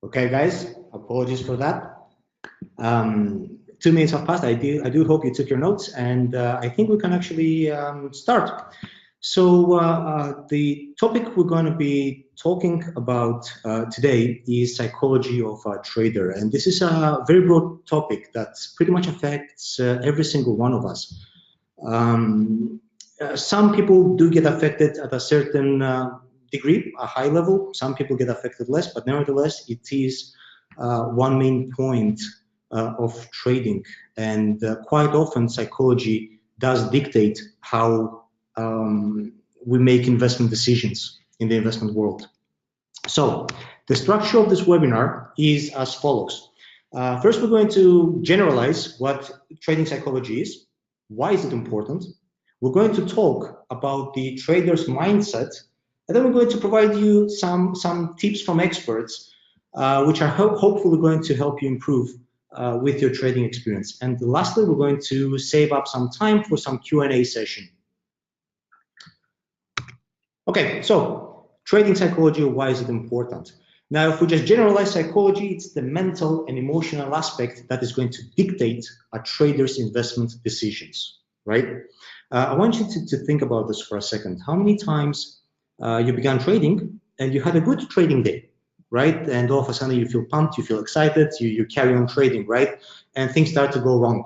Okay, guys, apologies for that. 2 minutes have passed. I do hope you took your notes, and I think we can actually start. So the topic we're going to be talking about today is psychology of a trader, and this is a very broad topic that pretty much affects every single one of us. Some people do get affected at a certain degree, a high level. Some people get affected less, but nevertheless, it is one main point of trading, and quite often psychology does dictate how we make investment decisions in the investment world. So the structure of this webinar is as follows. First, we're going to generalize what trading psychology is. Why is it important? We're going to talk about the trader's mindset, and then we're going to provide you some tips from experts, which are hopefully going to help you improve with your trading experience. And lastly, we're going to save up some time for some Q&A session. Okay, so trading psychology, why is it important? Now, if we just generalize psychology, it's the mental and emotional aspect that is going to dictate a trader's investment decisions, right? I want you to think about this for a second. How many times you began trading and you had a good trading day, right? And all of a sudden you feel pumped, you feel excited, you carry on trading, right? And things start to go wrong.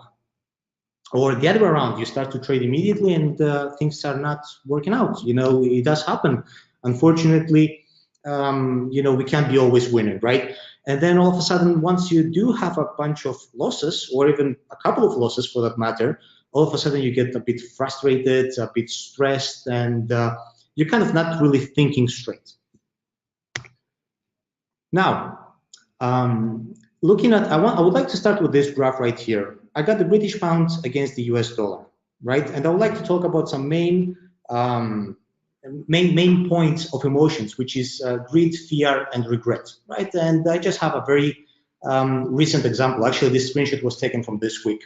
Or the other way around, you start to trade immediately and things are not working out. You know, it does happen. Unfortunately, you know, we can't be always winning, right? And then all of a sudden, once you do have a bunch of losses, or even a couple of losses for that matter, all of a sudden you get a bit frustrated, a bit stressed, and you're kind of not really thinking straight. Now, looking at, I would like to start with this graph right here. I got the British pound against the US dollar, right? And I would like to talk about some main points of emotions, which is greed, fear, and regret, right? And I just have a very recent example. Actually, this screenshot was taken from this week.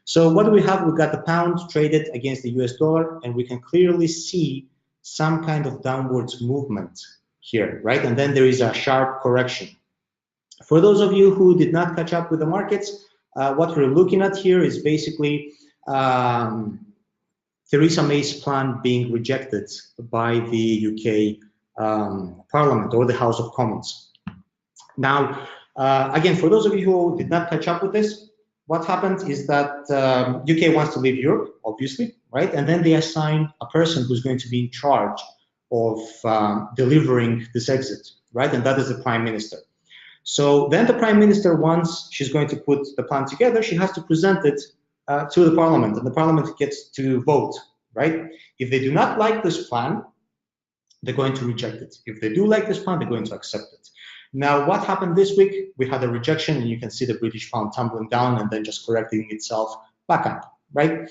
So what do we have? We've got the pound traded against the US dollar, and we can clearly see some kind of downwards movement here, right? And then there is a sharp correction. For those of you who did not catch up with the markets, what we're looking at here is basically Theresa May's plan being rejected by the UK Parliament or the House of Commons. Now, again, for those of you who did not catch up with this, what happened is that UK wants to leave Europe, obviously, right? And then they assign a person who's going to be in charge of delivering this exit, right? And that is the Prime Minister. So then the Prime Minister, once she's going to put the plan together, she has to present it to the Parliament, and the Parliament gets to vote, right? If they do not like this plan, they're going to reject it. If they do like this plan, they're going to accept it. Now, what happened this week? We had a rejection, and you can see the British pound tumbling down and then just correcting itself back up, right?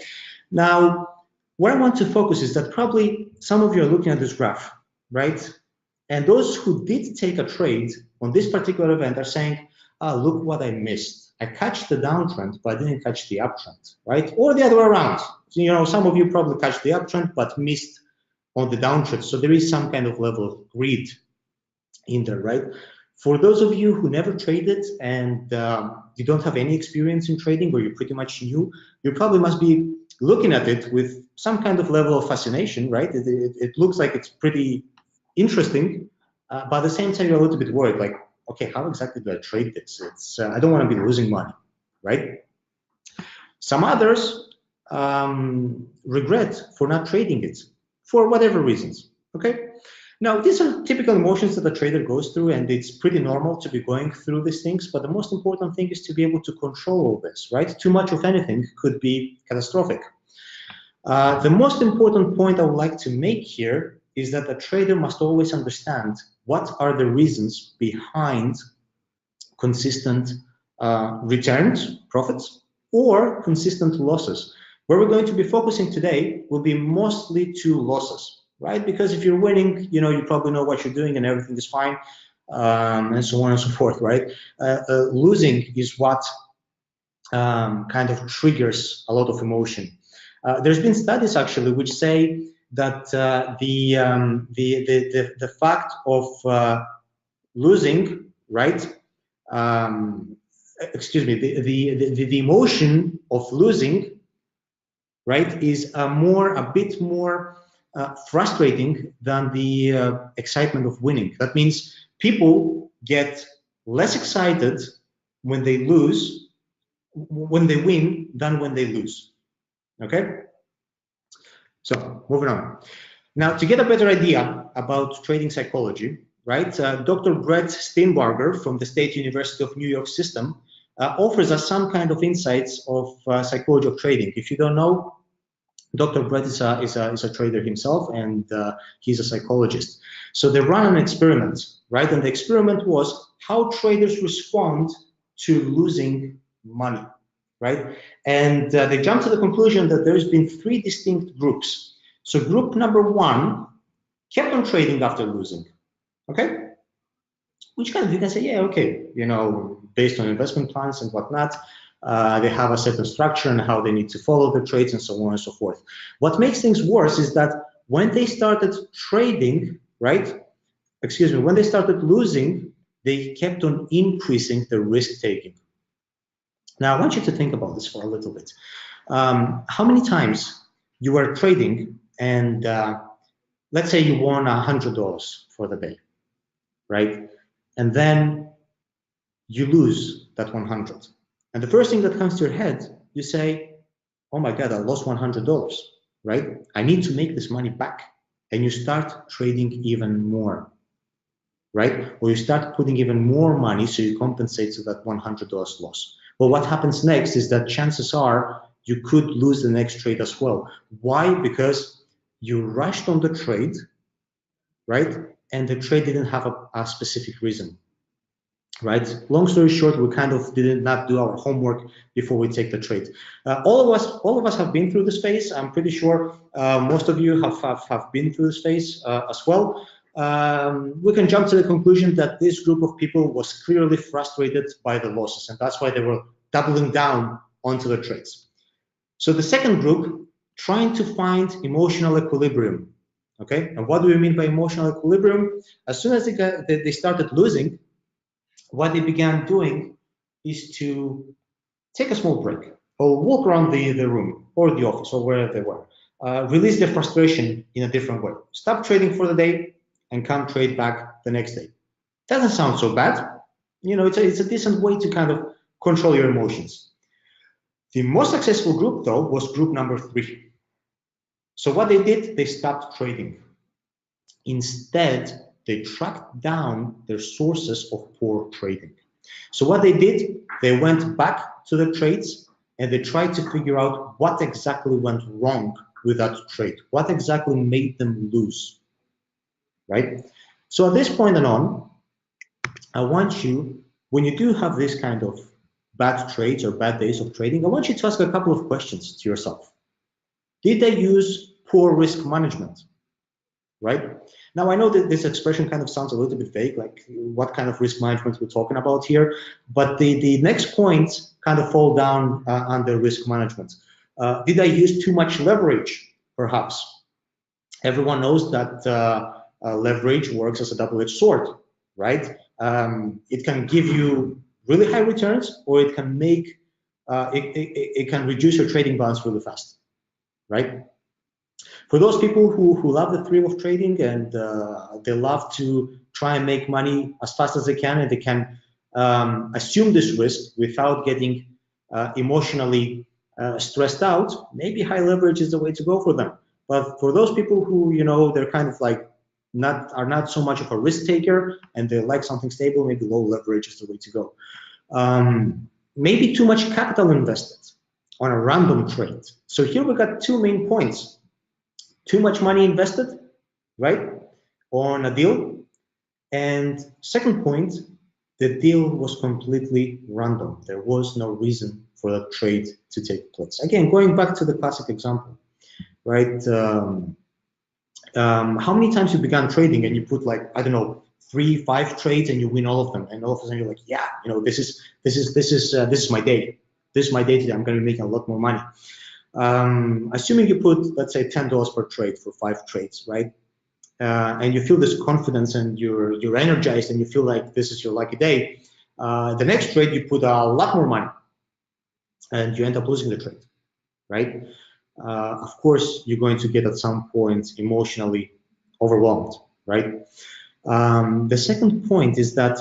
Now, where I want to focus is that probably some of you are looking at this graph, right? And those who did take a trade on this particular event are saying, oh, look what I missed. I catch the downtrend, but I didn't catch the uptrend, right? Or the other way around. So, you know, some of you probably catch the uptrend, but missed on the downtrend. So there is some kind of level of greed in there, right? For those of you who never traded and you don't have any experience in trading, or you're pretty much new, you probably must be looking at it with some kind of level of fascination, right? It looks like it's pretty interesting, but at the same time, you're a little bit worried, like, okay, how exactly do I trade this? It's I don't want to be losing money, right? Some others regret for not trading it for whatever reasons, okay? Now, these are typical emotions that a trader goes through, and it's pretty normal to be going through these things, but the most important thing is to be able to control all this, right? Too much of anything could be catastrophic. The most important point I would like to make here is that a trader must always understand what are the reasons behind consistent returns, profits, or consistent losses. Where we're going to be focusing today will be mostly two losses, right? Because if you're winning, you know, you probably know what you're doing and everything is fine, and so on and so forth, right? Losing is what kind of triggers a lot of emotion. There's been studies actually which say that the fact of losing, right, excuse me, the emotion of losing, right, is a bit more frustrating than the excitement of winning. That means people get less excited when they lose, when they win, than when they lose. Okay? So, moving on. Now, to get a better idea about trading psychology, right, Dr. Brett Steenbarger from the State University of New York system offers us some kind of insights of psychology of trading. If you don't know, Dr. Brett is a trader himself, and he's a psychologist. So they run an experiment, right? And the experiment was how traders respond to losing money, right? And they jumped to the conclusion that there's been three distinct groups. So group number one kept on trading after losing, okay? Which kind of, you can say, yeah, okay, you know, based on investment plans and whatnot, they have a certain structure and how they need to follow the trades and so on and so forth. What makes things worse is that when they started trading, right, excuse me, when they started losing, they kept on increasing the risk taking. Now, I want you to think about this for a little bit. How many times you were trading and let's say you won $100 for the day, right? And then you lose that 100. And the first thing that comes to your head, you say, oh my God, I lost $100, right? I need to make this money back. And you start trading even more, right? Or you start putting even more money so you compensate to that $100 loss. Well, what happens next is that chances are you could lose the next trade as well. Why? Because you rushed on the trade, right? And the trade didn't have a specific reason. Right. Long story short, we kind of did not do our homework before we take the trade. All of us have been through this phase. I'm pretty sure most of you have been through this phase as well. We can jump to the conclusion that this group of people was clearly frustrated by the losses, and that's why they were doubling down onto the trades. So the second group, trying to find emotional equilibrium. Okay, and what do we mean by emotional equilibrium? As soon as they started losing, what they began doing is to take a small break or walk around the room or the office or wherever they were, release their frustration in a different way. Stop trading for the day and come trade back the next day. Doesn't sound so bad. You know, it's a decent way to kind of control your emotions. The most successful group, though, was group number 3. So what they did, they stopped trading. Instead, they tracked down their sources of poor trading. So what they did, they went back to the trades and they tried to figure out what exactly went wrong with that trade, what exactly made them lose, right? So at this point and on, I want you, when you do have this kind of bad trades or bad days of trading, I want you to ask a couple of questions to yourself. Did they use poor risk management? Right? Now, I know that this expression kind of sounds a little bit vague, like what kind of risk management we're talking about here, but the next points kind of fall down under risk management. Did I use too much leverage, perhaps? Everyone knows that leverage works as a double-edged sword, right? It can give you really high returns, or it can make, it can reduce your trading balance really fast, right? For those people who love the thrill of trading and they love to try and make money as fast as they can, and they can assume this risk without getting emotionally stressed out, maybe high leverage is the way to go for them. But for those people who, you know, they're kind of like are not so much of a risk taker and they like something stable, maybe low leverage is the way to go. Maybe too much capital invested on a random trade. So here we got 2 main points. Too much money invested, right, on a deal. And second point, the deal was completely random. There was no reason for that trade to take place. Again, going back to the classic example, right? How many times you began trading and you put like, I don't know, 3, 5 trades and you win all of them, and all of a sudden you're like, yeah, you know, this is my day. This is my day today. I'm going to be making a lot more money. Assuming you put, let's say, $10 per trade for 5 trades, right? And you feel this confidence and you're energized and you feel like this is your lucky day. The next trade, you put a lot more money and you end up losing the trade, right? Of course, you're going to get at some point emotionally overwhelmed, right? The second point is that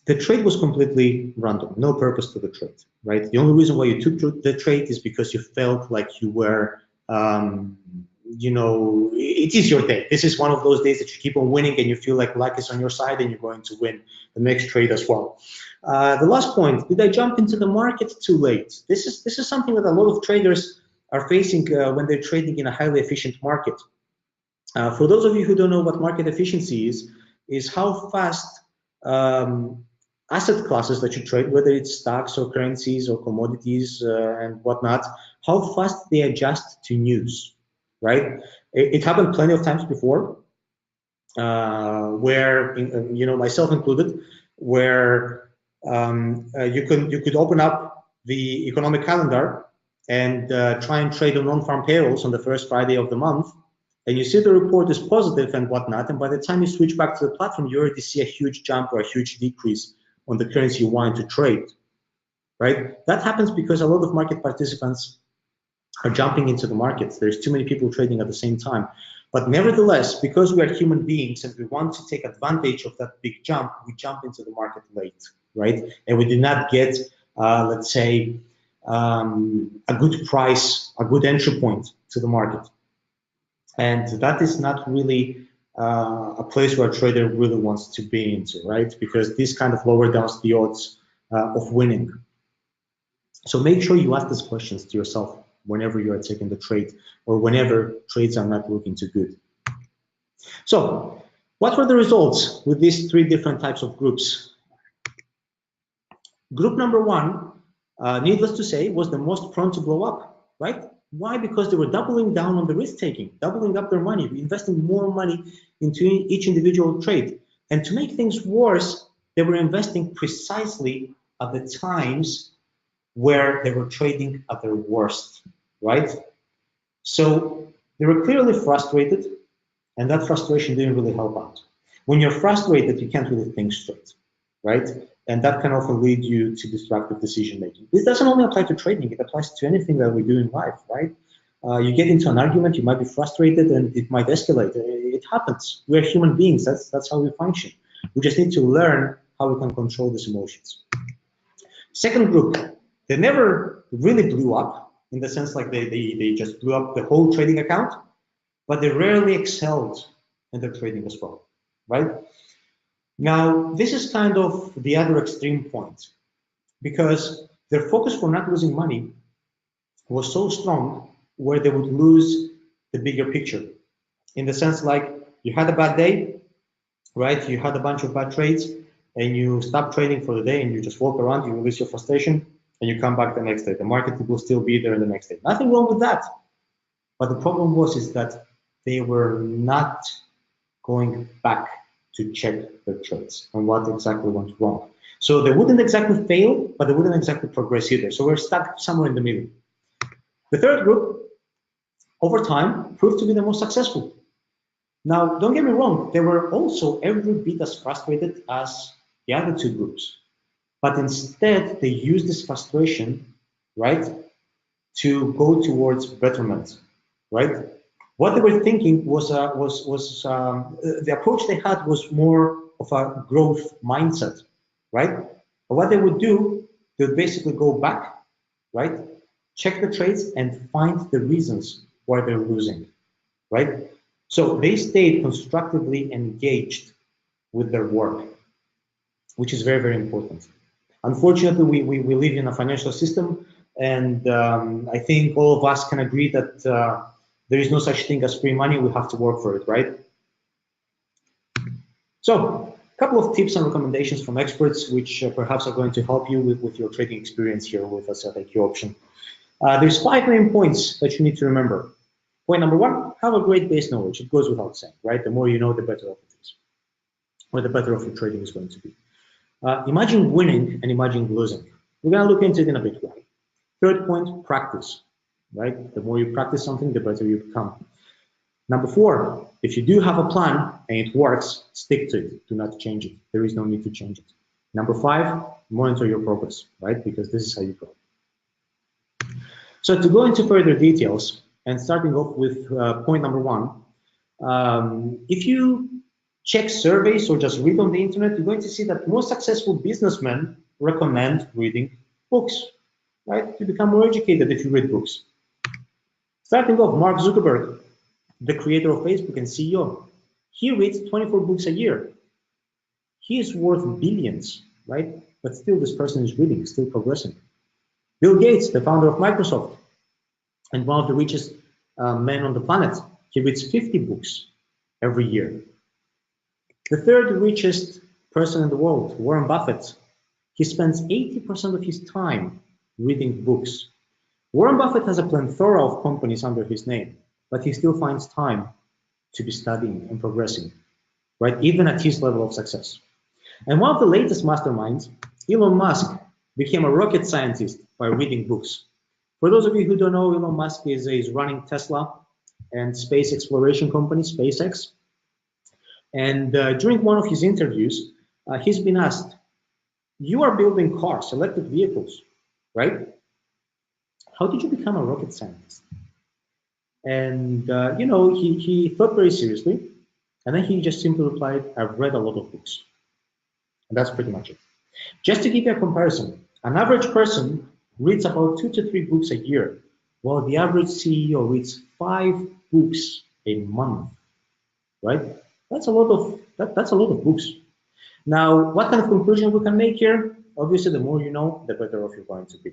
the trade was completely random, no purpose to the trade, right? The only reason why you took the trade is because you felt like you were, you know, it is your day. This is one of those days that you keep on winning and you feel like luck is on your side and you're going to win the next trade as well. The last point, did I jump into the market too late? This is something that a lot of traders are facing when they're trading in a highly efficient market. For those of you who don't know what market efficiency is how fast asset classes that you trade, whether it's stocks or currencies or commodities and whatnot, how fast they adjust to news, right? It happened plenty of times before, where, you know, myself included, where you could open up the economic calendar and try and trade on non-farm payrolls on the first Friday of the month, and you see the report is positive and whatnot, and by the time you switch back to the platform, you already see a huge jump or a huge decrease on the currency you want to trade, right? That happens because a lot of market participants are jumping into the markets. There's too many people trading at the same time. But nevertheless, because we are human beings and we want to take advantage of that big jump, we jump into the market late, right? And we do not get, let's say, a good price, a good entry point to the market. And that is not really a place where a trader really wants to be into, right? Because this kind of lower down the odds of winning. So make sure you ask these questions to yourself whenever you are taking the trade or whenever trades are not looking too good. So what were the results with these three different types of groups? Group number one, needless to say, was the most prone to blow up, right? Why? Because they were doubling down on the risk taking, doubling up their money, investing more money into each individual trade. And to make things worse, they were investing precisely at the times where they were trading at their worst, right? So they were clearly frustrated, and that frustration didn't really help out. When you're frustrated, you can't really think straight, right? And that can often lead you to destructive decision making. This doesn't only apply to trading, it applies to anything that we do in life, right? You get into an argument, you might be frustrated and it might escalate. It happens. We're human beings, that's how we function. We just need to learn how we can control these emotions. Second group, they never really blew up in the sense like they just blew up the whole trading account, but they rarely excelled in their trading as well, right? Now, this is kind of the other extreme point because their focus for not losing money was so strong where they would lose the bigger picture. In the sense like you had a bad day, right? You had a bunch of bad trades and you stop trading for the day and you just walk around, you release your frustration and you come back the next day. The market will still be there the next day. Nothing wrong with that. But the problem is that they were not going back to check their trades and what exactly went wrong. So they wouldn't exactly fail, but they wouldn't exactly progress either. So we're stuck somewhere in the middle. The third group, over time, proved to be the most successful. Now, don't get me wrong, they were also every bit as frustrated as the other two groups. But instead, they used this frustration, right, to go towards betterment, right? What they were thinking was the approach they had was more of a growth mindset, right? But what they would do, they would basically go back, right? Check the trades and find the reasons why they're losing, right? So they stayed constructively engaged with their work, which is very, very important. Unfortunately, we live in a financial system, and I think all of us can agree that there is no such thing as free money. We have to work for it, right? So, a couple of tips and recommendations from experts, which perhaps are going to help you with your trading experience here with a CFD option. There's 5 main points that you need to remember. Point number 1, have a great base knowledge. It goes without saying, right? The more you know, the better off it is, or the better off your trading is going to be. Imagine winning and imagine losing. We're going to look into it in a bit. Why? Third point, practice, right? The more you practice something, the better you become. Number 4, if you do have a plan and it works, stick to it. Do not change it. There is no need to change it. Number 5, monitor your progress, right? Because this is how you grow. So to go into further details, and starting off with point number 1, if you check surveys or just read on the internet, you're going to see that most successful businessmen recommend reading books, right? You become more educated if you read books. Starting off, Mark Zuckerberg, the creator of Facebook and CEO, he reads 24 books a year. He is worth billions, right? But still this person is reading, still progressing. Bill Gates, the founder of Microsoft, and one of the richest men on the planet, he reads 50 books every year. The third richest person in the world, Warren Buffett, he spends 80% of his time reading books. Warren Buffett has a plethora of companies under his name, but he still finds time to be studying and progressing, right? Even at his level of success. And one of the latest masterminds, Elon Musk, became a rocket scientist by reading books. For those of you who don't know, Elon Musk is running Tesla and space exploration company, SpaceX. And during one of his interviews, he's been asked, you are building cars, electric vehicles, right? How did you become a rocket scientist? And, you know, he thought very seriously. And then he just simply replied, I've read a lot of books. And that's pretty much it. Just to give you a comparison, an average person reads about 2 to 3 books a year, while the average CEO reads 5 books a month, right? That's a lot of books. Now, what kind of conclusion we can make here? Obviously, the more you know, the better off you're going to be.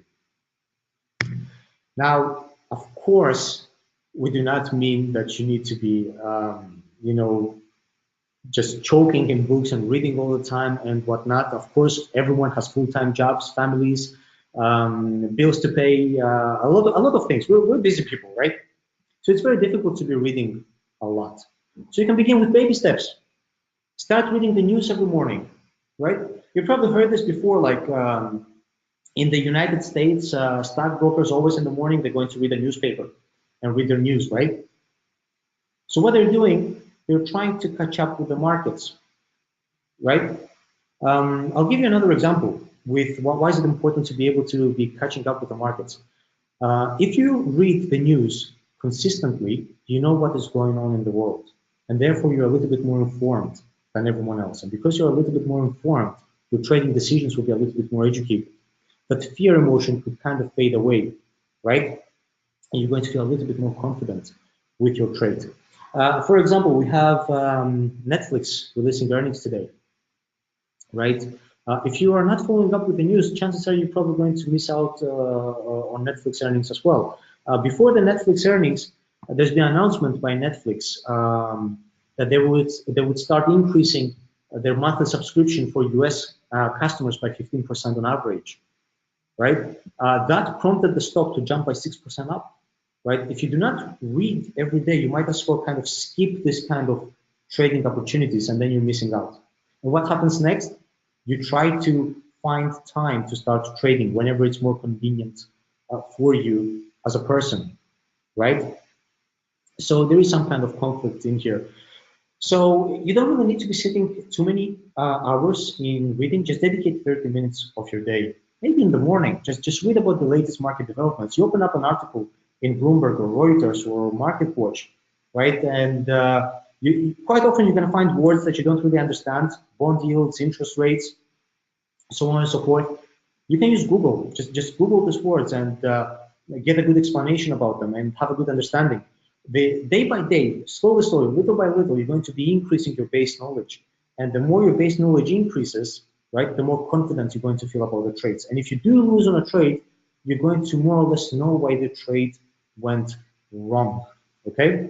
Now, of course, we do not mean that you need to be, you know, just choking in books and reading all the time and whatnot. Of course, everyone has full-time jobs, families, bills to pay, a lot of things. We're busy people, right? So it's very difficult to be reading a lot. So you can begin with baby steps. Start reading the news every morning, right? You've probably heard this before, like in the United States, stockbrokers always in the morning, they're going to read a newspaper and read their news, right? So what they're doing, they're trying to catch up with the markets, right? I'll give you another example with why is it important to be able to be catching up with the markets. If you read the news consistently, you know what is going on in the world, and therefore you're a little bit more informed than everyone else. And because you're a little bit more informed, your trading decisions will be a little bit more educated. That fear emotion could kind of fade away, right? And you're going to feel a little bit more confident with your trade. For example, we have Netflix releasing earnings today, right? If you are not following up with the news, chances are you're probably going to miss out on Netflix earnings as well. Before the Netflix earnings, there's been an announcement by Netflix that they would start increasing their monthly subscription for US customers by 15% on average, right? That prompted the stock to jump by 6% up. Right? If you do not read every day, you might as well kind of skip this kind of trading opportunities, and then you're missing out. And what happens next? You try to find time to start trading whenever it's more convenient for you as a person, right? So there is some kind of conflict in here. So you don't really need to be sitting too many hours in reading. Just dedicate 30 minutes of your day, maybe in the morning. Just read about the latest market developments. You open up an article in Bloomberg or Reuters or MarketWatch, right? And quite often you're going to find words that you don't really understand, bond yields, interest rates, so on and so forth. You can use Google. Just Google these words and get a good explanation about them and have a good understanding. Day by day, slowly, little by little, you're going to be increasing your base knowledge. And the more your base knowledge increases, right, the more confident you're going to feel about the trades. And if you do lose on a trade, you're going to more or less know why the trade went wrong, okay?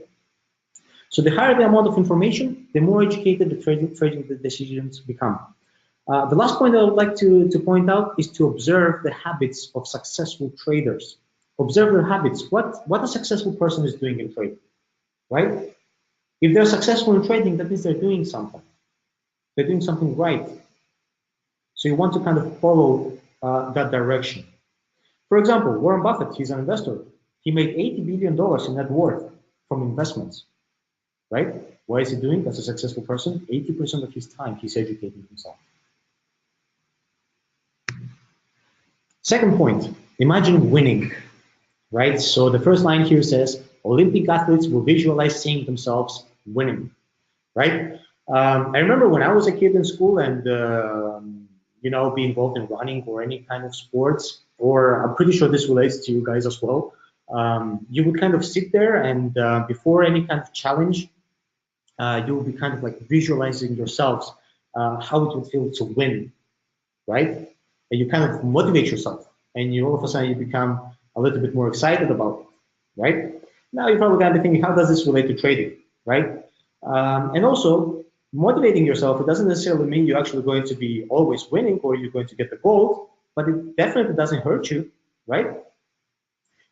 So the higher the amount of information, the more educated the trading decisions become. The last point I would like to point out is to observe the habits of successful traders. Observe their habits. What a successful person is doing in trading, right? If they're successful in trading, that means they're doing something. They're doing something right. So you want to kind of follow that direction. For example, Warren Buffett, he's an investor. He made $80 billion in net worth from investments, right? What is he doing as a successful person? 80% of his time, he's educating himself. Second point, imagine winning, right? So the first line here says, Olympic athletes will visualize seeing themselves winning, right? I remember when I was a kid in school and, be involved in running or any kind of sports, or I'm pretty sure this relates to you guys as well. You would kind of sit there and before any kind of challenge, you will be kind of like visualizing yourselves how it would feel to win, right? And you kind of motivate yourself, and you all of a sudden you become a little bit more excited about it, right? Now you're probably gonna be thinking, how does this relate to trading, right? And also, motivating yourself, it doesn't necessarily mean you're actually going to be always winning or you're going to get the gold, but it definitely doesn't hurt you, right?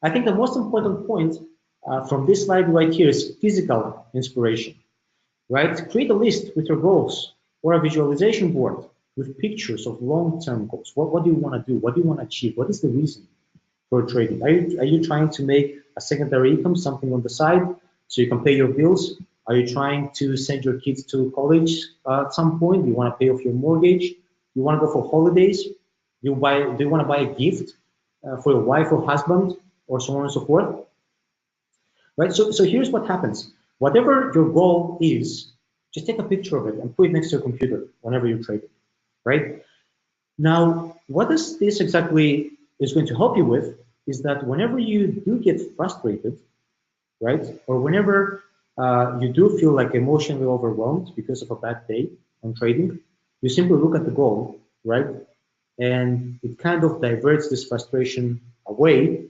I think the most important point from this slide right here is physical inspiration, right? Create a list with your goals or a visualization board with pictures of long-term goals. What do you want to do? What do you want to achieve? What is the reason for trading? Are you trying to make a secondary income, something on the side, so you can pay your bills? Are you trying to send your kids to college at some point? You want to pay off your mortgage? You want to go for holidays? Do you want to buy a gift for your wife or husband, or so on and so forth? Right? So here's what happens. Whatever your goal is, just take a picture of it and put it next to your computer whenever you're trading, right? Now, what this exactly is going to help you with is that whenever you do get frustrated, right, or whenever you do feel like emotionally overwhelmed because of a bad day on trading, you simply look at the goal, right, and it kind of diverts this frustration away,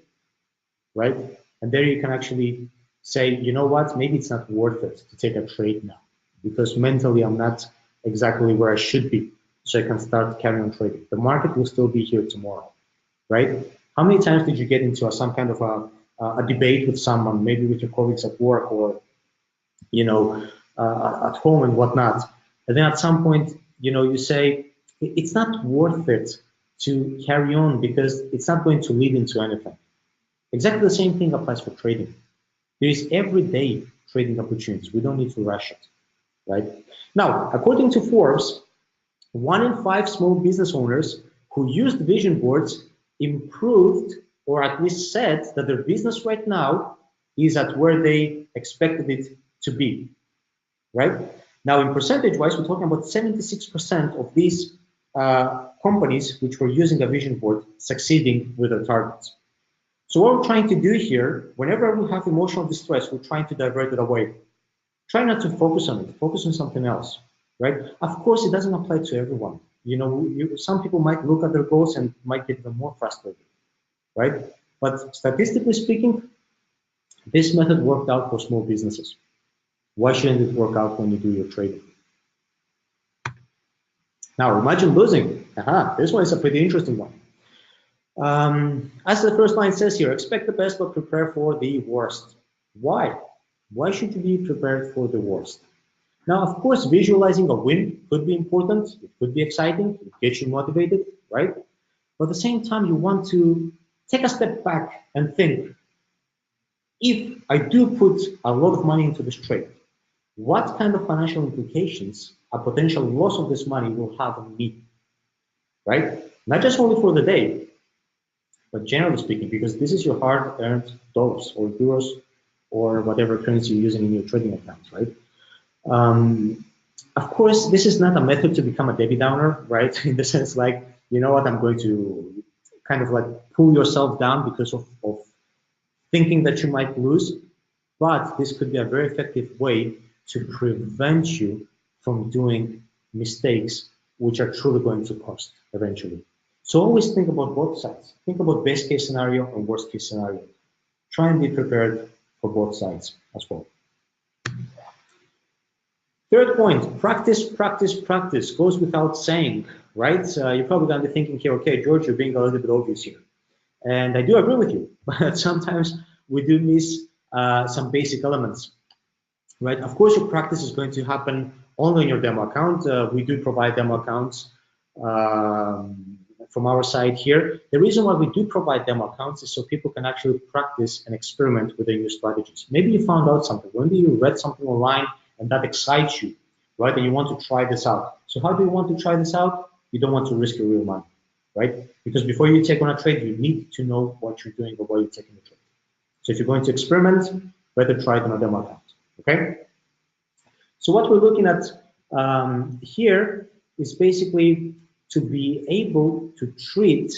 right, and there you can actually say, you know what, maybe it's not worth it to take a trade now because mentally I'm not exactly where I should be, so I can start carrying on trading. The market will still be here tomorrow, right? How many times did you get into some kind of a debate with someone, maybe with your colleagues at work or, at home and whatnot, and then at some point, you say, it's not worth it to carry on because it's not going to lead into anything. Exactly the same thing applies for trading. There is everyday trading opportunities. We don't need to rush it, right? Now, according to Forbes, 1 in 5 small business owners who used vision boards improved, or at least said that their business right now is at where they expected it to be, right? Now, in percentage-wise, we're talking about 76% of these companies which were using a vision board succeeding with their targets. So what we're trying to do here, whenever we have emotional distress, we're trying to divert it away. Try not to focus on it, focus on something else, right? Of course, it doesn't apply to everyone. Some people might look at their goals and might get even more frustrated, right? But statistically speaking, this method worked out for small businesses. Why shouldn't it work out when you do your trading? Now, imagine losing. This one is a pretty interesting one. As the first line says here, expect the best but prepare for the worst. Why? Why should you be prepared for the worst? Now, of course, visualizing a win could be important. It could be exciting. It gets you motivated, right? But at the same time, you want to take a step back and think, if I do put a lot of money into this trade, what kind of financial implications a potential loss of this money will have on me, right? Not just only for the day, but generally speaking, because this is your hard-earned dollars or euros or whatever currency you're using in your trading accounts, right? Of course, this is not a method to become a Debbie Downer, right? In the sense like, you know what, I'm going to kind of like pull yourself down because of thinking that you might lose. But this could be a very effective way to prevent you from doing mistakes which are truly going to cost eventually. So always think about both sides. Think about best case scenario and worst case scenario. Try and be prepared for both sides as well. Third point, practice, practice, practice. Goes without saying, right? You're probably going to be thinking here, okay, George, you're being a little bit obvious here. And I do agree with you, but sometimes we do miss some basic elements, right? Of course, your practice is going to happen only on your demo account. We do provide demo accounts from our side here. The reason why we do provide demo accounts is so people can actually practice and experiment with their new strategies. Maybe you found out something, maybe you read something online and that excites you, right? And you want to try this out. So how do you want to try this out? You don't want to risk your real money, right? Because before you take on a trade, you need to know what you're doing or why you're taking the trade. So if you're going to experiment, better try it on a demo account, okay? So what we're looking at here is basically to be able to treat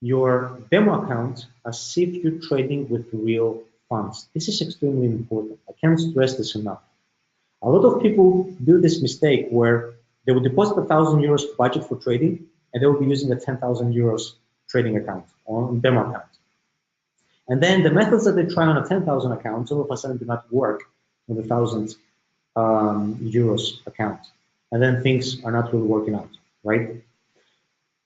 your demo account as if you're trading with real funds. This is extremely important. I can't stress this enough. A lot of people do this mistake where they will deposit €1,000 budget for trading, and they will be using a €10,000 trading account or demo account. And then the methods that they try on a 10,000 account all of a sudden do not work on the €1,000 account. And then things are not really working out, right?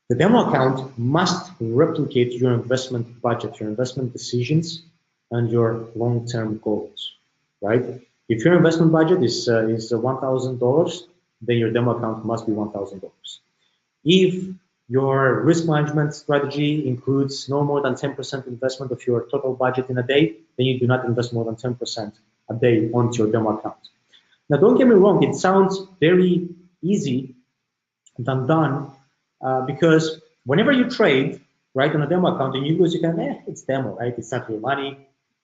The demo account must replicate your investment budget, your investment decisions, and your long-term goals, right? If your investment budget is $1,000, then your demo account must be $1,000. If your risk management strategy includes no more than 10% investment of your total budget in a day, then you do not invest more than 10% a day onto your demo account. Now, don't get me wrong, it sounds very easy than done because whenever you trade, right, on a demo account and you lose, you can, it's demo, right? It's not real money.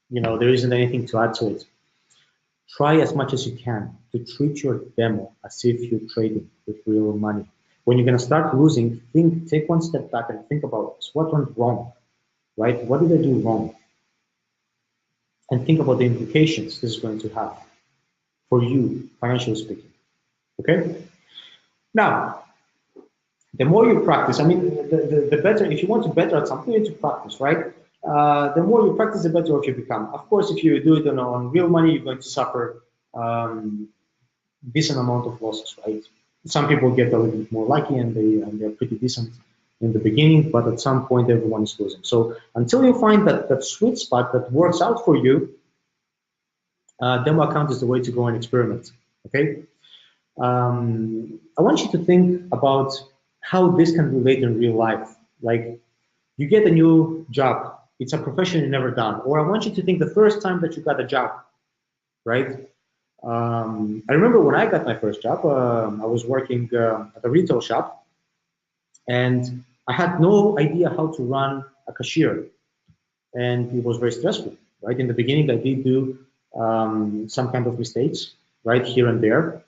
You know, there isn't anything to add to it. Try as much as you can to treat your demo as if you're trading with real money. When you're going to start losing, take one step back and think about this. What went wrong, right? What did I do wrong? And think about the implications this is going to have for you, financially speaking, okay? Now, the more you practice, I mean, the better, if you want to better at something, you need to practice, right? The more you practice, the better off you become. Of course, if you do it on real money, you're going to suffer decent amount of losses, right? Some people get a little bit more lucky and they're pretty decent in the beginning, but at some point everyone is losing. So until you find that sweet spot that works out for you, demo account is the way to go and experiment, okay? I want you to think about how this can relate in real life. Like, you get a new job, it's a profession you've never done, or I want you to think the first time that you got a job, right? I remember when I got my first job, I was working at a retail shop, and I had no idea how to run a cashier, and it was very stressful, right? In the beginning, I did do some kind of mistakes, right, here and there,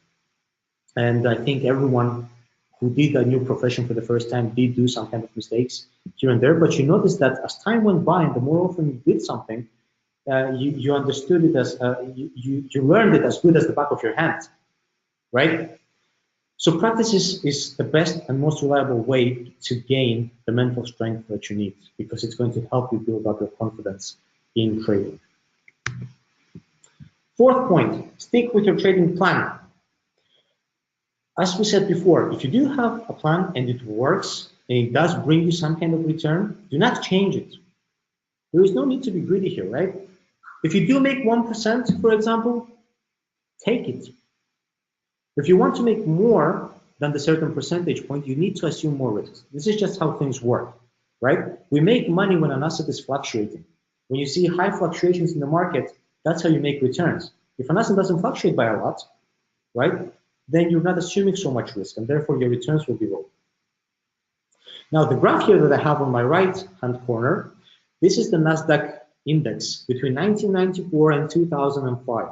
and I think everyone who did a new profession for the first time did do some kind of mistakes here and there, but you notice that as time went by and the more often you did something, you understood it as, you learned it as good as the back of your hand, right? So practice is the best and most reliable way to gain the mental strength that you need, because it's going to help you build up your confidence in trading. Fourth point, stick with your trading plan. As we said before, if you do have a plan and it works and it does bring you some kind of return, do not change it. There is no need to be greedy here, right? If you do make 1%, for example, take it. If you want to make more than the certain percentage point, you need to assume more risks. This is just how things work, right? We make money when an asset is fluctuating. When you see high fluctuations in the market, that's how you make returns. If an asset doesn't fluctuate by a lot, right, then you're not assuming so much risk, and therefore your returns will be low. Now, the graph here that I have on my right-hand corner, this is the NASDAQ index between 1994 and 2005.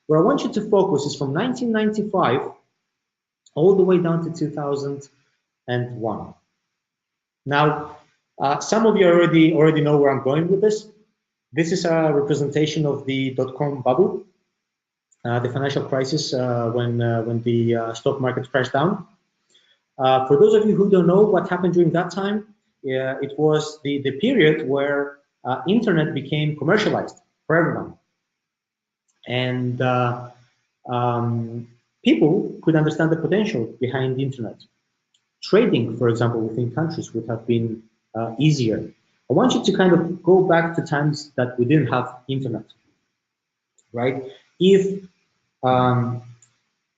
Where I want you to focus is from 1995 all the way down to 2001. Now, some of you already know where I'm going with this. This is a representation of the dot-com bubble, the financial crisis when the stock market crashed down. For those of you who don't know what happened during that time, it was the period where internet became commercialized for everyone. And people could understand the potential behind the internet. Trading, for example, within countries would have been easier. I want you to kind of go back to times that we didn't have internet, right? If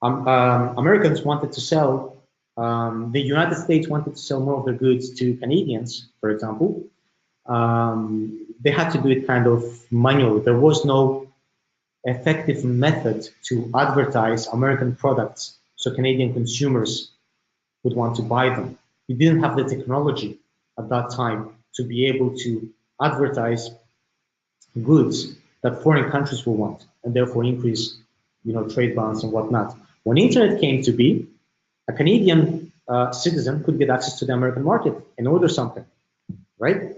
Americans wanted to sell, the United States wanted to sell more of their goods to Canadians, for example, they had to do it kind of manually. There was no effective method to advertise American products so Canadian consumers would want to buy them. We didn't have the technology at that time to be able to advertise goods that foreign countries will want, and therefore increase, trade balance and whatnot. When internet came to be, a Canadian citizen could get access to the American market and order something, right?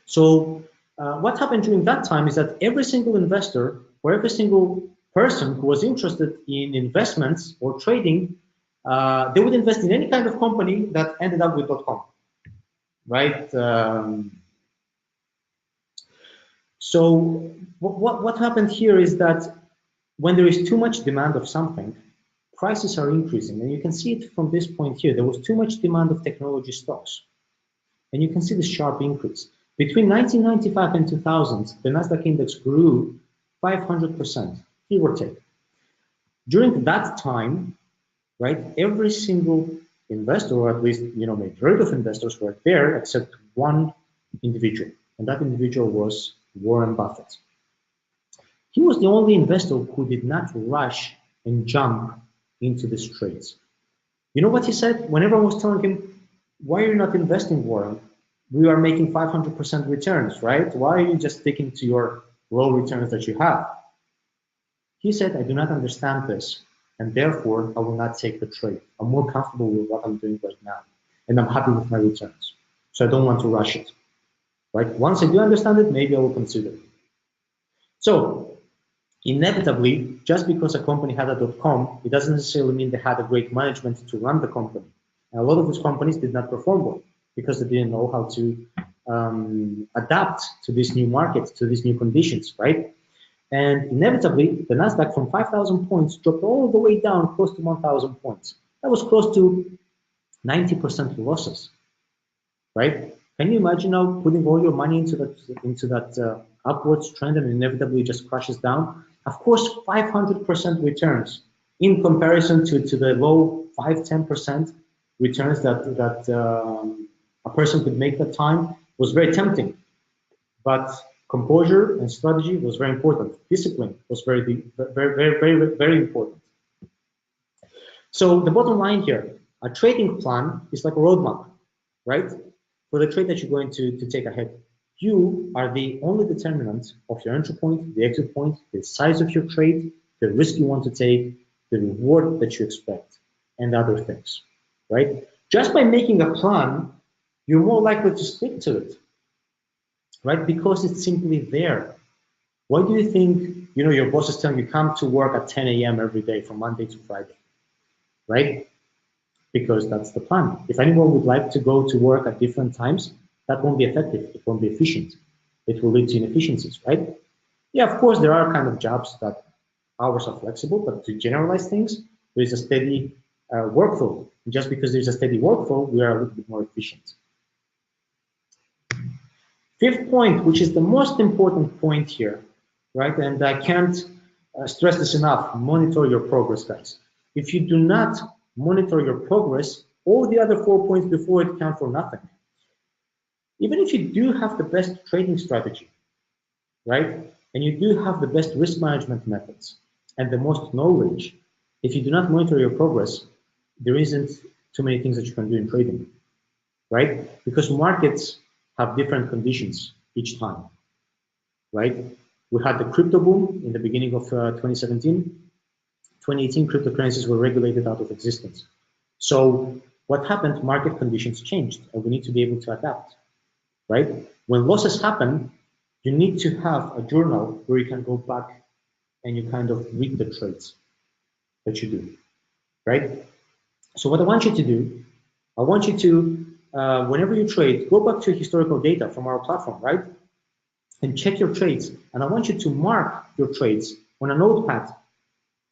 So what happened during that time is that every single investor or every single person who was interested in investments or trading, they would invest in any kind of company that ended up with .com, right? So what happened here is that when there is too much demand of something, prices are increasing. And you can see it from this point here. There was too much demand of technology stocks. And you can see the sharp increase. Between 1995 and 2000, the Nasdaq index grew 500%, give or take. During that time, right, every single investor, or at least, majority of investors were there except one individual. And that individual was Warren Buffett. He was the only investor who did not rush and jump into these trades. You know what he said? When everyone was telling him, why are you not investing, Warren? We are making 500% returns, right? Why are you just sticking to your low returns that you have? He said, I do not understand this, and therefore I will not take the trade. I'm more comfortable with what I'm doing right now, and I'm happy with my returns. So I don't want to rush it, right? Once I do understand it, maybe I will consider it. So inevitably, just because a company had a .com, it doesn't necessarily mean they had a great management to run the company. And a lot of these companies did not perform well because they didn't know how to adapt to this new market, to these new conditions, right? And inevitably, the Nasdaq from 5,000 points dropped all the way down close to 1,000 points. That was close to 90% losses, right? Can you imagine now putting all your money into that upwards trend and inevitably just crashes down? Of course, 500% returns in comparison to the low 5–10% returns that a person could make that time was very tempting. But composure and strategy was very important. Discipline was very, very important. So the bottom line here, a trading plan is like a roadmap, right? For the trade that you're going to take ahead. You are the only determinant of your entry point, the exit point, the size of your trade, the risk you want to take, the reward that you expect, and other things, right? Just by making a plan, you're more likely to stick to it, right? Because it's simply there. Why do you think, your boss is telling you come to work at 10 a.m. every day from Monday to Friday, right? Because that's the plan. If anyone would like to go to work at different times, that won't be effective. It won't be efficient. It will lead to inefficiencies, right? Yeah, of course, there are kind of jobs that hours are flexible, but to generalize things, there is a steady workflow. And just because there's a steady workflow, we are a little bit more efficient. Fifth point, which is the most important point here, right? And I can't stress this enough, monitor your progress, guys. If you do not monitor your progress, all the other 4 points before it count for nothing. Even if you do have the best trading strategy, right? And you do have the best risk management methods and the most knowledge, if you do not monitor your progress, there isn't too many things that you can do in trading, right? Because markets have different conditions each time, right? We had the crypto boom in the beginning of 2017. 2018, cryptocurrencies were regulated out of existence. So what happened? Market conditions changed, and we need to be able to adapt, right? When losses happen, you need to have a journal where you can go back and you kind of read the trades that you do, right? So what I want you to do, I want you to, whenever you trade, go back to historical data from our platform, right? And check your trades. And I want you to mark your trades on a notepad,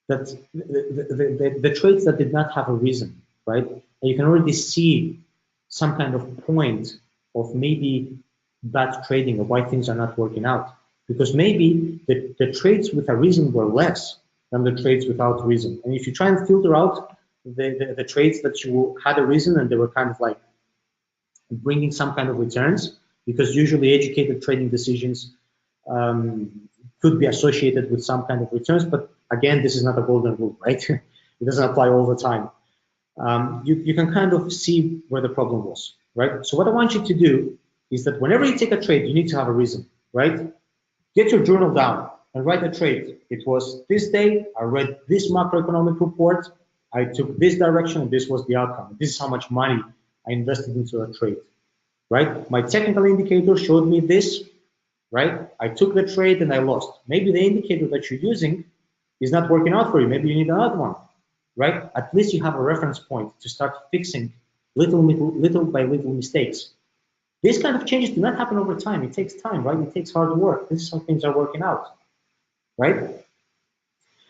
that the trades that did not have a reason, right? And you can already see some kind of point of maybe bad trading or why things are not working out. Because maybe the trades with a reason were less than the trades without reason. And if you try and filter out the trades that you had a reason and they were kind of like bringing some kind of returns, because usually educated trading decisions could be associated with some kind of returns, but again, this is not a golden rule, right? It doesn't apply all the time. You can kind of see where the problem was, right? So what I want you to do is that whenever you take a trade, you need to have a reason, right? Get your journal down and write a trade. It was this day, I read this macroeconomic report, I took this direction, and this was the outcome. This is how much money I invested into a trade, right? My technical indicator showed me this, right? I took the trade and I lost. Maybe the indicator that you're using is not working out for you. Maybe you need another one, right? At least you have a reference point to start fixing little by little mistakes. These kind of changes do not happen over time. It takes time, right? It takes hard work. This is how things are working out, right?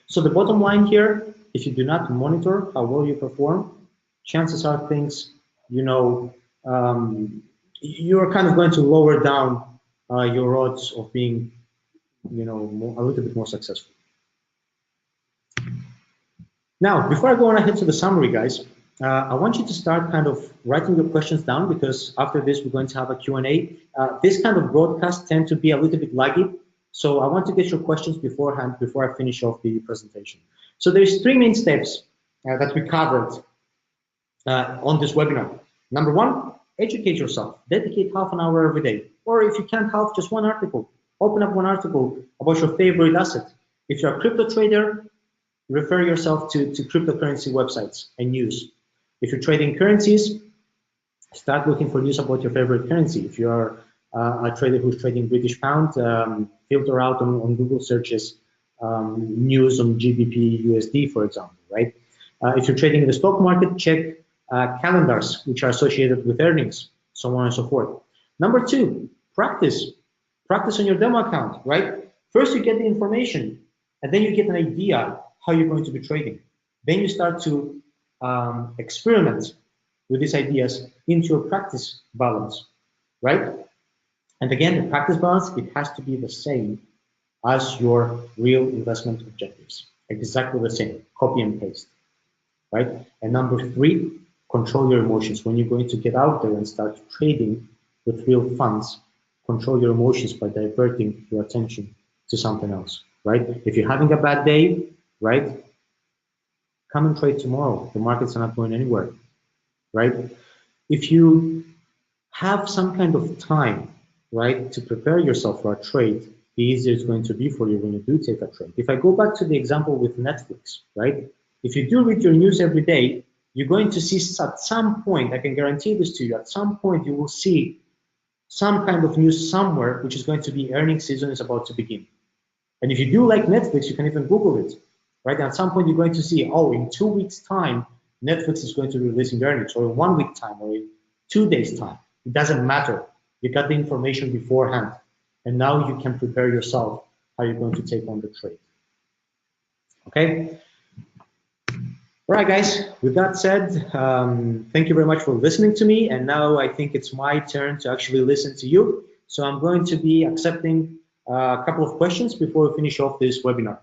So the bottom line here, if you do not monitor how well you perform, chances are things, you're kind of going to lower down your odds of being, a little bit more successful. Now, before I go on ahead to the summary, guys, I want you to start kind of writing your questions down, because after this, we're going to have a Q&A. This kind of broadcasts tend to be a little bit laggy, so I want to get your questions beforehand before I finish off the presentation. So there's three main steps that we covered on this webinar. Number one, educate yourself. Dedicate half an hour every day. Or if you can't half, just one article. Open up one article about your favorite asset. If you're a crypto trader, refer yourself to cryptocurrency websites and news. If you're trading currencies, start looking for news about your favorite currency. If you are a trader who's trading British pound, filter out on Google searches news on GBP USD, for example, right? If you're trading in the stock market, check calendars which are associated with earnings, so on and so forth. Number two, practice. Practice on your demo account, right? First you get the information, and then you get an idea how you're going to be trading. Then you start to experiment with these ideas into your practice balance, right? And again, the practice balance, it has to be the same as your real investment objectives. Exactly the same, copy and paste, right? And number three, control your emotions. When you're going to get out there and start trading with real funds, control your emotions by diverting your attention to something else, right? If you're having a bad day, right, come and trade tomorrow. The markets are not going anywhere, right? If you have some kind of time, right, to prepare yourself for a trade, the easier it's going to be for you when you do take a trade. If I go back to the example with Netflix, right, if you do read your news every day, you're going to see at some point, I can guarantee this to you, at some point you will see some kind of news somewhere which is going to be earnings season is about to begin. And if you do like Netflix, you can even Google it, right? And at some point you're going to see, oh, in 2 weeks' time, Netflix is going to be releasing earnings, or in 1 week time, or in 2 days' time. It doesn't matter. You got the information beforehand, and now you can prepare yourself how you're going to take on the trade. Okay? All right, guys, with that said, thank you very much for listening to me. And now I think it's my turn to actually listen to you. So I'm going to be accepting a couple of questions before we finish off this webinar.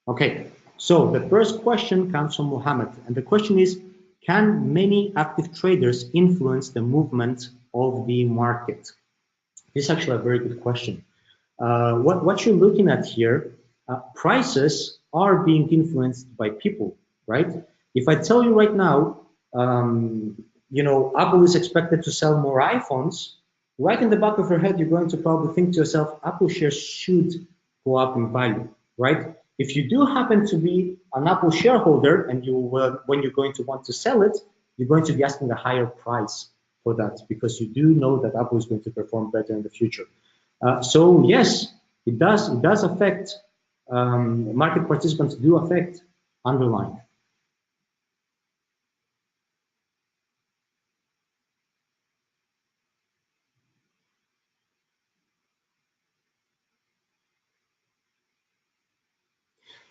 Okay, so the first question comes from Mohammed, and the question is, can many active traders influence the movement of the market? This is actually a very good question. What you're looking at here, prices are being influenced by people, right? If I tell you right now, Apple is expected to sell more iPhones, right in the back of your head, you're going to probably think to yourself, Apple shares should go up in value, right? If you do happen to be an Apple shareholder and when you're going to want to sell it, you're going to be asking a higher price for that, because you do know that Apple is going to perform better in the future. So yes, it does affect, market participants do affect underlying.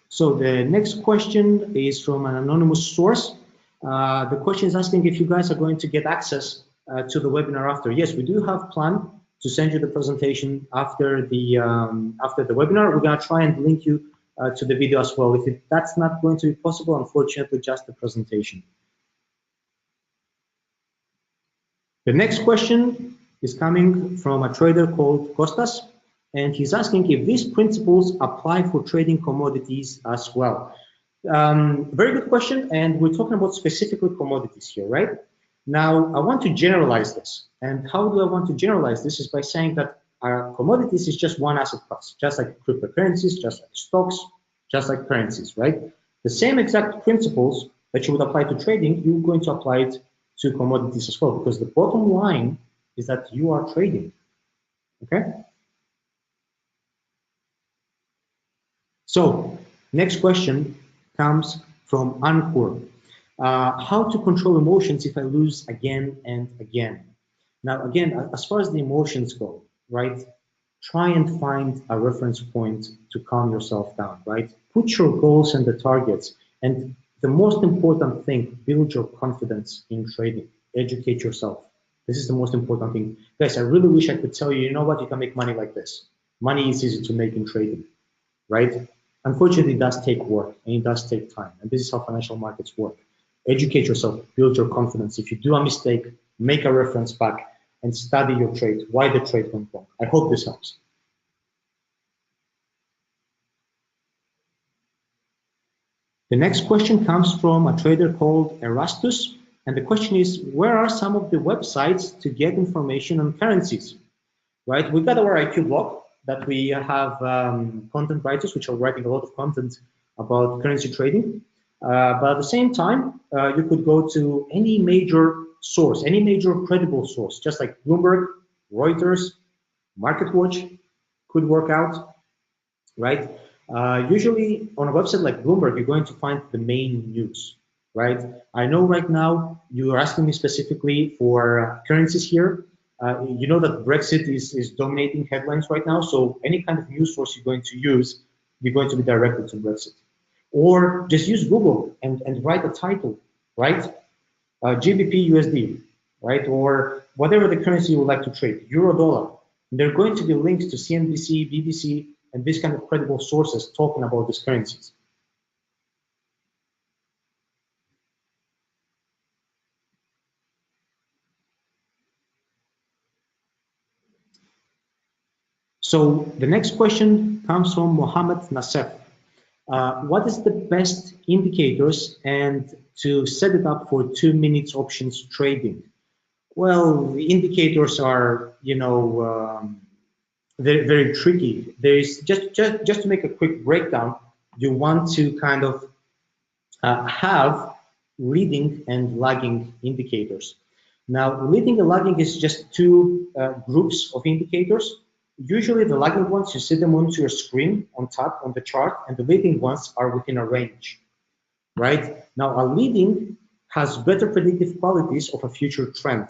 So the next question is from an anonymous source. The question is asking if you guys are going to get access to the webinar after. Yes, we do have plan to send you the presentation after the webinar. We're going to try and link you to the video as well. If that's not going to be possible, unfortunately, just the presentation. The next question is coming from a trader called Costas, and he's asking if these principles apply for trading commodities as well. Very good question, and we're talking about specifically commodities here, right? Now, I want to generalize this, and how do I want to generalize this is by saying that our commodities is just one asset class, just like cryptocurrencies, just like stocks, just like currencies, right? The same exact principles that you would apply to trading, you're going to apply it to commodities as well, because the bottom line is that you are trading, okay? So, next question comes from Ankur. How to control emotions if I lose again and again? Now, again, as far as the emotions go, right? Try and find a reference point to calm yourself down, right? Put your goals and the targets. And the most important thing, build your confidence in trading. Educate yourself. This is the most important thing. Guys, I really wish I could tell you, you know what, you can make money like this. Money is easy to make in trading, right? Unfortunately, it does take work and it does take time. And this is how financial markets work. Educate yourself, build your confidence. If you do a mistake, make a reference back and study your trade, why the trade went wrong. I hope this helps. The next question comes from a trader called Erastus. And the question is, where are some of the websites to get information on currencies? Right, we've got our IQ blog that we have content writers which are writing a lot of content about currency trading. But at the same time, you could go to any major source, any major credible source, just like Bloomberg, Reuters, MarketWatch could work out, right? Usually on a website like Bloomberg, you're going to find the main news, right? I know right now you are asking me specifically for currencies here. You know that Brexit is dominating headlines right now, so any kind of news source you're going to use, you're going to be directed to Brexit. Or just use Google and write a title, right? GBP USD, right? Or whatever the currency you would like to trade, Euro dollar. And there are going to be links to CNBC, BBC, and these kind of credible sources talking about these currencies. So the next question comes from Mohammed Nassef. What is the best indicators and to set it up for 2 minutes options trading? Well, the indicators are, you know, very, very tricky. There is just to make a quick breakdown, you want to kind of have leading and lagging indicators. Now, leading and lagging is just two groups of indicators. Usually the lagging ones, you see them onto your screen on top on the chart, and the leading ones are within a range, right? Now, a leading has better predictive qualities of a future trend,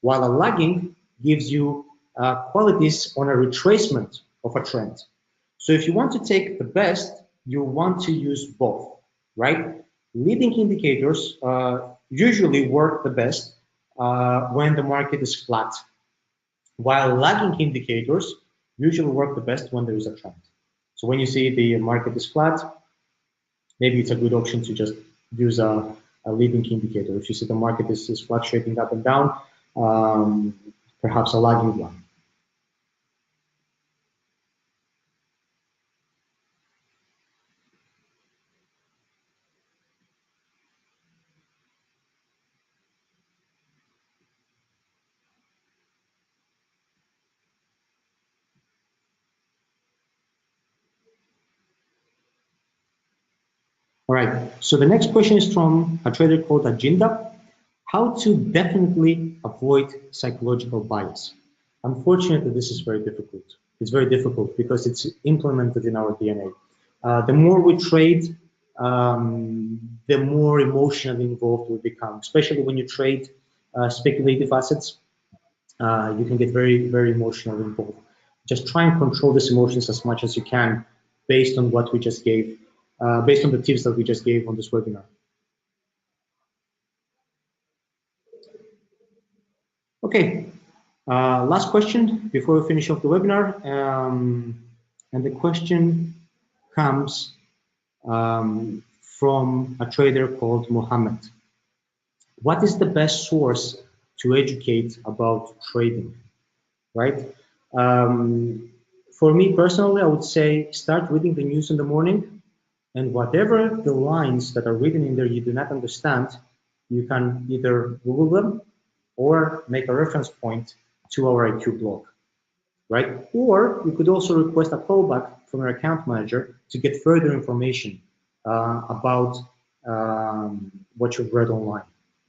while a lagging gives you qualities on a retracement of a trend. So if you want to take the best, you want to use both, right? Leading indicators usually work the best when the market is flat, while lagging indicators usually work the best when there is a trend. So when you see the market is flat, maybe it's a good option to just use a leading indicator. If you see the market is fluctuating up and down, perhaps a lagging one. All right, so the next question is from a trader called Ajinda. How to definitely avoid psychological bias? Unfortunately, this is very difficult. It's very difficult because it's implemented in our DNA. The more we trade, the more emotionally involved we become, especially when you trade speculative assets. You can get very, very emotionally involved. Just try and control these emotions as much as you can based on what we just gave, based on the tips that we just gave on this webinar. Okay, last question before we finish off the webinar. And the question comes from a trader called Mohammed. What is the best source to educate about trading, right? For me personally, I would say start reading the news in the morning, and whatever the lines that are written in there you do not understand, you can either Google them or make a reference point to our IQ blog, right? Or you could also request a callback from your account manager to get further information about what you've read online.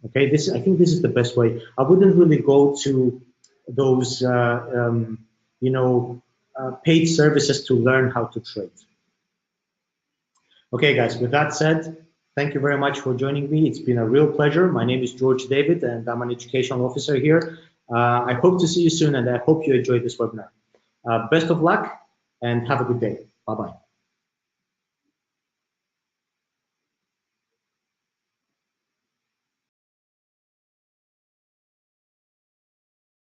Okay, I think this is the best way. I wouldn't really go to those paid services to learn how to trade. Okay, guys, with that said, thank you very much for joining me. It's been a real pleasure. My name is George David, and I'm an educational officer here. I hope to see you soon, and I hope you enjoyed this webinar. Best of luck, and have a good day. Bye-bye.